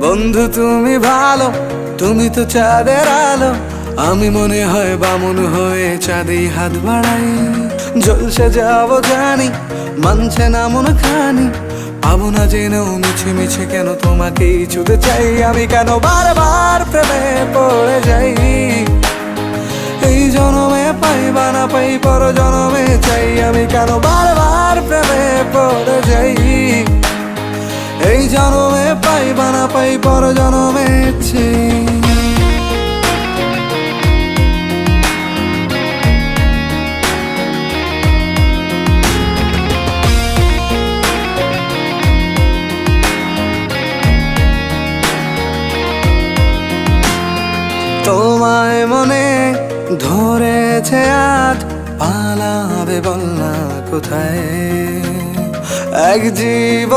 বন্ধু তুমি ভালো, তুমি তো চাঁদের আলো, আমি মনে হয় বামুন হয়ে চাঁদে হাত বাড়াই। জলসে যাব জানি, মানছে না মন খানি, পাবো না জেনেও মিছে মিছে কেন তোমাকেই ছুঁতে চাই। আমি কেন বারবার প্রেমে পড়ে যাই, এই জনমে পাই বা না পাই পর জনমে চাই। আমি কেন বারবার প্রেমে পড়ে যাই, এই জনমে পাই বা না পাই পর জনমে চাই। তোমায় মনে ধরেছে আজ, পালাবে বল না কোথায়। এক জীবন